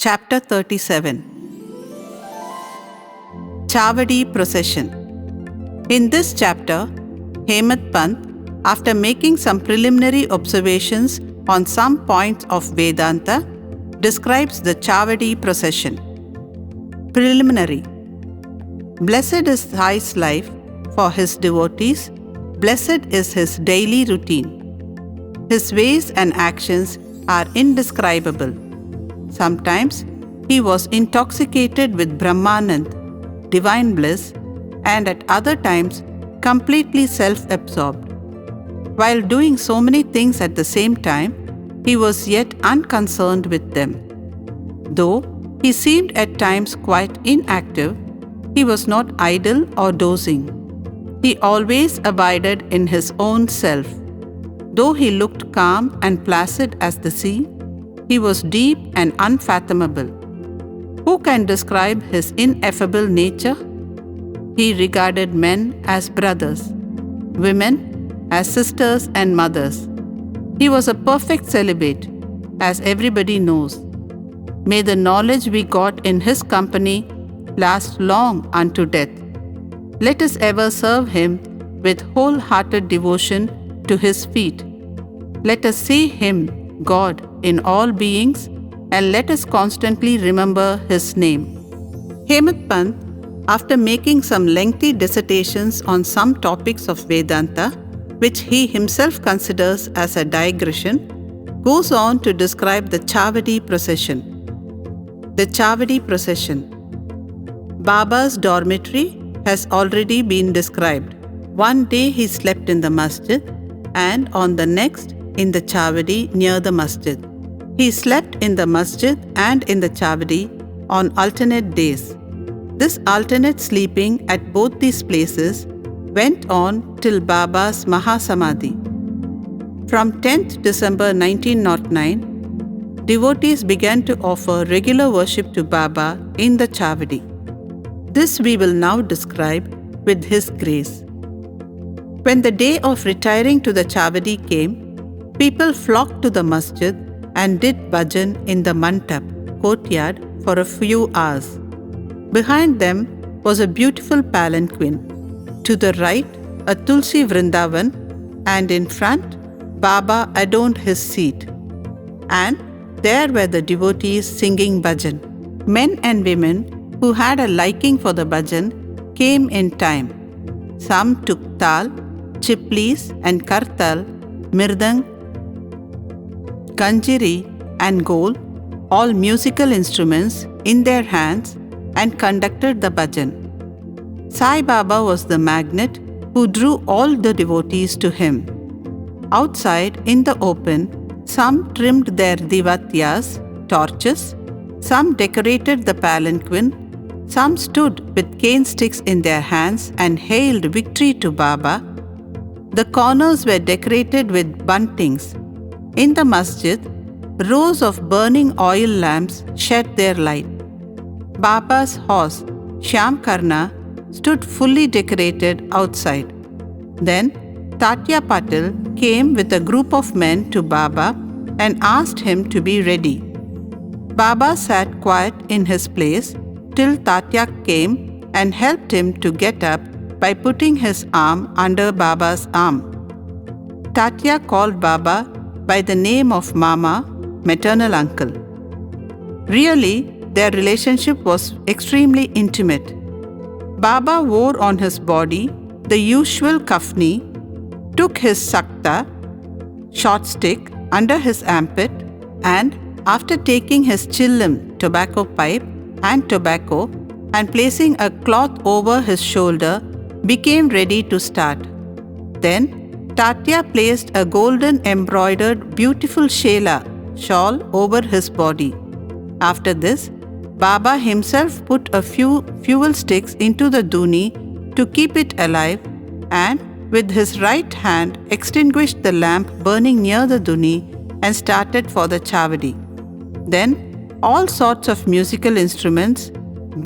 Chapter 37 Chavadi Procession. In this chapter, Hemant Pant, after making some preliminary observations on some points of Vedanta, describes the Chavadi procession. Preliminary. Blessed is Sai's life for his devotees. Blessed is his daily routine. His ways and actions are indescribable. Sometimes he was intoxicated with Brahmanand, divine bliss, and at other times completely self-absorbed. While doing so many things at the same time, he was yet unconcerned with them. Though he seemed at times quite inactive, he was not idle or dozing. He always abided in his own self. Though he looked calm and placid as the sea, he was deep and unfathomable. Who can describe his ineffable nature? He regarded men as brothers, women as sisters and mothers. He was a perfect celibate, as everybody knows. May the knowledge we got in his company last long unto death. Let us ever serve him with wholehearted devotion to his feet. Let us see him, God, in all beings, and let us constantly remember his name. Hemant Pant, after making some lengthy dissertations on some topics of Vedanta, which he himself considers as a digression, goes on to describe the Chavadi procession. The Chavadi procession. Baba's dormitory has already been described. One day he slept in the masjid, and on the next in the Chavadi near the masjid. He slept in the masjid and in the Chavadi on alternate days. This alternate sleeping at both these places went on till Baba's Mahasamadhi. From 10th December 1909, devotees began to offer regular worship to Baba in the Chavadi. This we will now describe with his grace. When the day of retiring to the Chavadi came, people flocked to the masjid and did bhajan in the mandap, courtyard, for a few hours. Behind them was a beautiful palanquin. To the right, a Tulsi Vrindavan, and in front, Baba adorned his seat. And there were the devotees singing bhajan. Men and women who had a liking for the bhajan came in time. Some took tal, chiplis and kartal, mirdang, kanjiri and gol, all musical instruments, in their hands and conducted the bhajan. Sai Baba was the magnet who drew all the devotees to him. Outside, in the open, some trimmed their divatyas, torches, some decorated the palanquin, some stood with cane sticks in their hands and hailed victory to Baba. The corners were decorated with buntings. In the masjid, rows of burning oil lamps shed their light. Baba's horse, Shyam Karna, stood fully decorated outside. Then, Tatya Patil came with a group of men to Baba and asked him to be ready. Baba sat quiet in his place till Tatya came and helped him to get up by putting his arm under Baba's arm. Tatya called Baba by the name of Mama, maternal uncle. Really, their relationship was extremely intimate. Baba wore on his body the usual kafni, took his sakta, short stick, under his armpit, and after taking his chillim, tobacco pipe, and tobacco, and placing a cloth over his shoulder, became ready to start. Then, Tatya placed a golden embroidered beautiful shela shawl over his body. After this, Baba himself put a few fuel sticks into the duni to keep it alive, and with his right hand extinguished the lamp burning near the duni and started for the Chavadi. Then all sorts of musical instruments,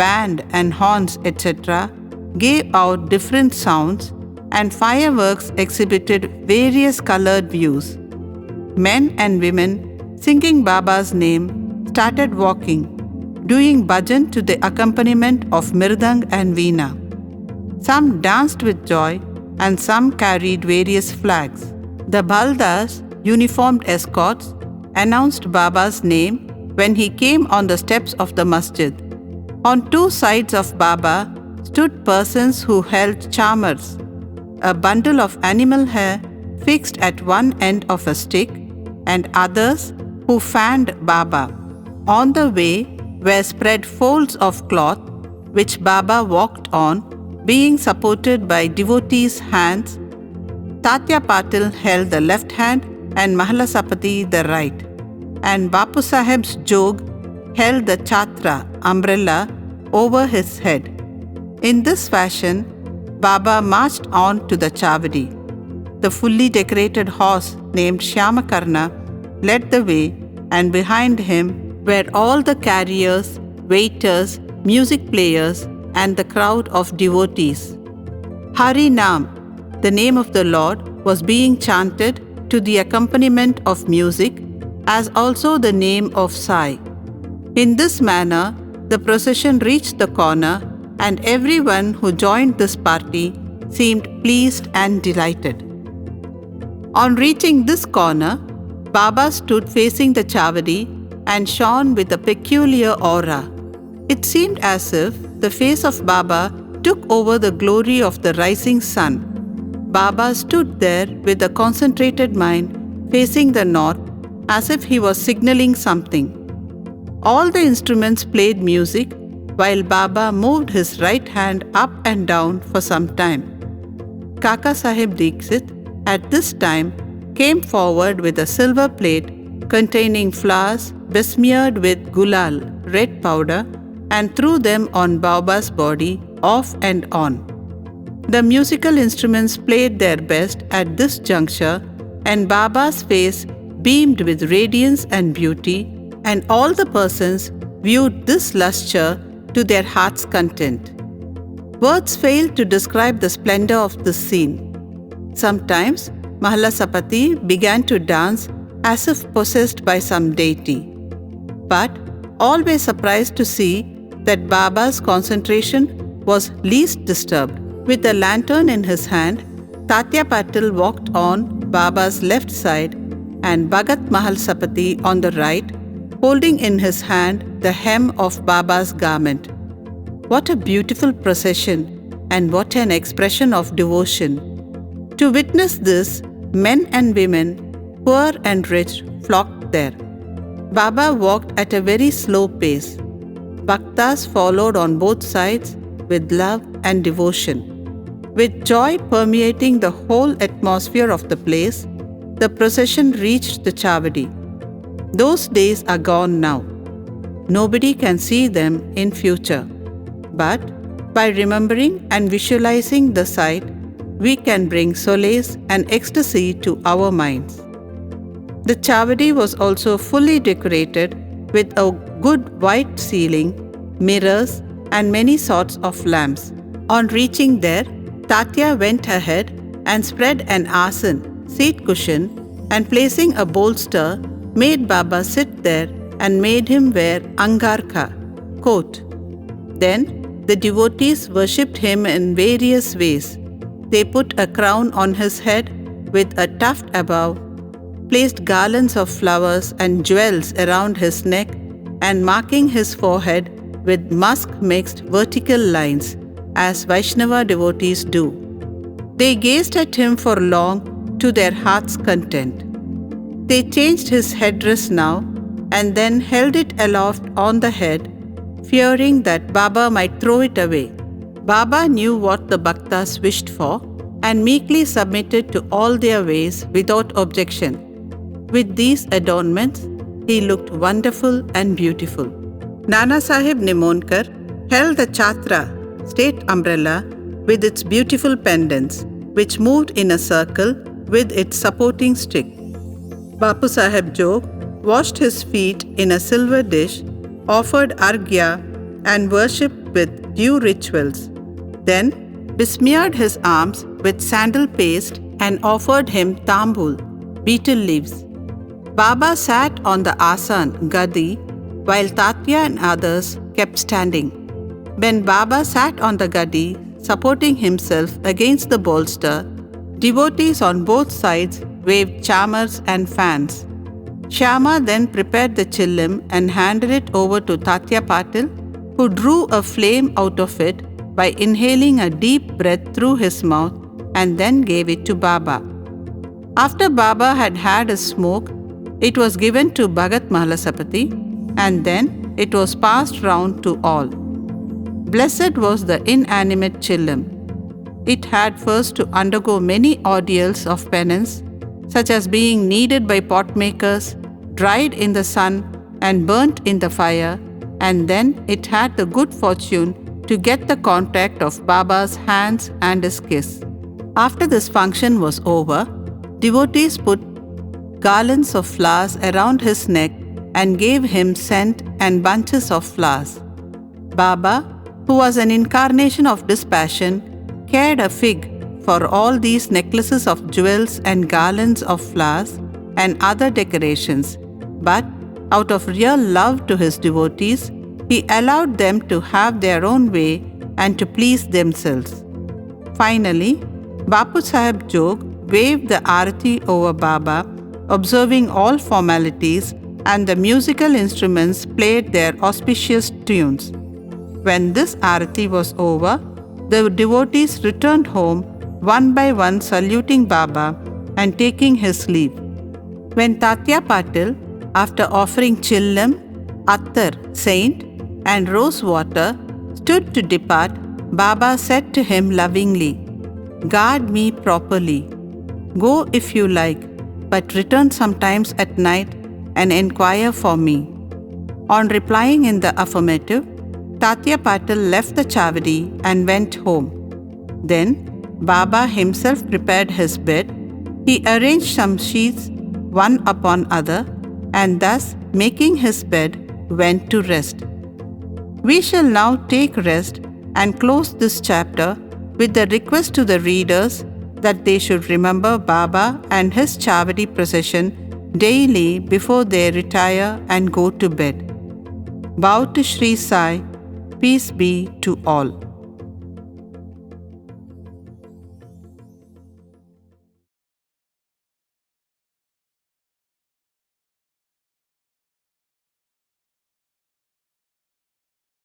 band and horns, etc., gave out different sounds, and fireworks exhibited various colored views. Men and women, singing Baba's name, started walking, doing bhajan to the accompaniment of mirdang and veena. Some danced with joy and some carried various flags. The Baldas, uniformed escorts, announced Baba's name when he came on the steps of the masjid. On two sides of Baba stood persons who held charmers, a bundle of animal hair fixed at one end of a stick, and others who fanned Baba. On the way were spread folds of cloth which Baba walked on, being supported by devotees' hands. Tatya Patil held the left hand and Mahalasapati the right, and Bapu Saheb's jog held the chatra umbrella over his head. In this fashion, Baba marched on to the Chavadi. The fully decorated horse named Shyamakarna led the way, and behind him were all the carriers, waiters, music players, and the crowd of devotees. Hari Nam, the name of the Lord, was being chanted to the accompaniment of music, as also the name of Sai. In this manner, the procession reached the corner, and everyone who joined this party seemed pleased and delighted. On reaching this corner, Baba stood facing the Chavadi and shone with a peculiar aura. It seemed as if the face of Baba took over the glory of the rising sun. Baba stood there with a concentrated mind facing the north, as if he was signaling something. All the instruments played music while Baba moved his right hand up and down for some time. Kaka Sahib Dikshit at this time came forward with a silver plate containing flowers besmeared with gulal, red powder, and threw them on Baba's body off and on. The musical instruments played their best at this juncture, and Baba's face beamed with radiance and beauty, and all the persons viewed this lustre to their heart's content. Words fail to describe the splendor of this scene. Sometimes Mahalasapati began to dance as if possessed by some deity. But all were surprised to see that Baba's concentration was least disturbed. With a lantern in his hand, Tatya Patil walked on Baba's left side and Bhagat Mahalasapati on the right, holding in his hand the hem of Baba's garment. What a beautiful procession, and what an expression of devotion! To witness this, men and women, poor and rich, flocked there. Baba walked at a very slow pace. Bhaktas followed on both sides with love and devotion. With joy permeating the whole atmosphere of the place, the procession reached the Chavadi. Those days are gone now. Nobody can see them in future. But by remembering and visualizing the sight, we can bring solace and ecstasy to our minds. The Chavadi was also fully decorated with a good white ceiling, mirrors, and many sorts of lamps. On reaching there, Tatya went ahead and spread an asan, seat cushion, and placing a bolster, made Baba sit there and made him wear angarkha, coat. Then the devotees worshipped him in various ways. They put a crown on his head with a tuft above, placed garlands of flowers and jewels around his neck, and marking his forehead with musk-mixed vertical lines, as Vaishnava devotees do. They gazed at him for long to their heart's content. They changed his headdress now and then held it aloft on the head, fearing that Baba might throw it away. Baba knew what the Bhaktas wished for and meekly submitted to all their ways without objection. With these adornments, he looked wonderful and beautiful. Nana Sahib Nimonkar held the chatra, state umbrella, with its beautiful pendants, which moved in a circle with its supporting stick. Bapu Sahib Jog washed his feet in a silver dish, offered arghya, and worshipped with due rituals. Then besmeared his arms with sandal paste and offered him tambul, betel leaves. Baba sat on the asan, gadi, while Tatya and others kept standing. When Baba sat on the gaddi, supporting himself against the bolster, devotees on both sides waved chamars and fans. Shyama then prepared the chillim and handed it over to Tatya Patil, who drew a flame out of it by inhaling a deep breath through his mouth and then gave it to Baba. After Baba had had a smoke, it was given to Bhagat Mahalasapati and then it was passed round to all. Blessed was the inanimate chillim. It had first to undergo many ordeals of penance, such as being kneaded by potmakers, dried in the sun, and burnt in the fire, and then it had the good fortune to get the contact of Baba's hands and his kiss. After this function was over, devotees put garlands of flowers around his neck and gave him scent and bunches of flowers. Baba, who was an incarnation of dispassion, cared a fig for all these necklaces of jewels and garlands of flowers and other decorations, but out of real love to his devotees, he allowed them to have their own way and to please themselves. Finally, Bapu Sahib Jog waved the arati over Baba, observing all formalities, and the musical instruments played their auspicious tunes. When this arati was over, the devotees returned home one by one, saluting Baba and taking his leave. When Tatya Patil, after offering chillam, attar, saint, and rose water, stood to depart, Baba said to him lovingly, "Guard me properly. Go if you like, but return sometimes at night and inquire for me." On replying in the affirmative, Tatya Patil left the chavadi and went home. Then Baba himself prepared his bed. He arranged some sheets one upon other, and thus, making his bed, went to rest. We shall now take rest and close this chapter with the request to the readers that they should remember Baba and his chavadi procession daily before they retire and go to bed. Bow to Sri Sai. Peace be to all.